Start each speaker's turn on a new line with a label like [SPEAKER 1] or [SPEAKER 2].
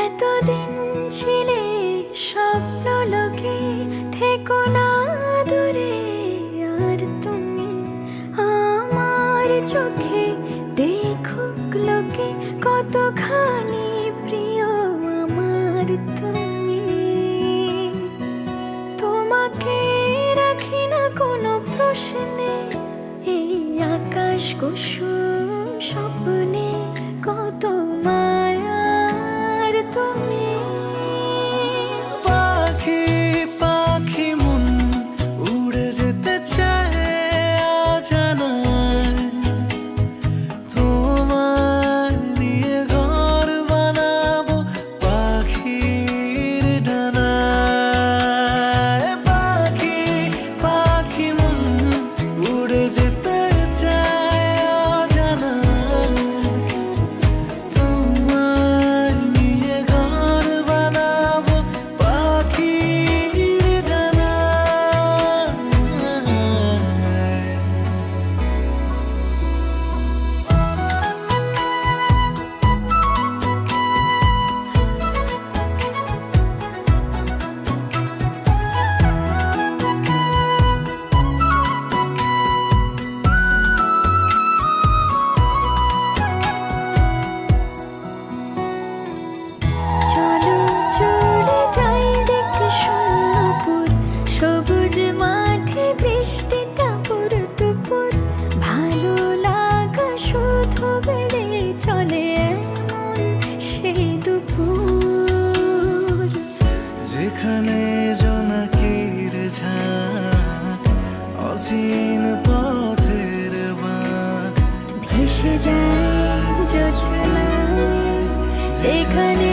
[SPEAKER 1] এতদিন ছিলে স্বপ্ন লোকে, থেকো না দূরে আর তুমি আমার চোখে। দেখুক লোকে কতখানি প্রিয় আমার তুমি। তোমাকে রাখি না কোনো প্রশ্নে, এই আকাশ কুসুম স্বপ্নে কত মায়ার তুমি।
[SPEAKER 2] পাখি পাখি মন উড়ে যেতে চায় অজানায়, তোমায় নিয়ে ঘর বানাবো পাখির ডানায়। পাখি পাখি মন উড়ে যেতে চায় অজানায়, তোমায় নিয়ে ঘর বানাবো পাখির ডানায়।
[SPEAKER 1] চলো চলে যাই দেখে শূন্যপুর, সবুজ মাঠে বৃষ্টিটা পুরটুপুর। ভালো লাগা শুধু বেড়ে চলে এমন সেই দুপুর,
[SPEAKER 2] যেখানে জোনাকির ঝাঁক, অচিন পথের বাঁক,
[SPEAKER 1] ভেসে যায় জোছনায়। যেখানে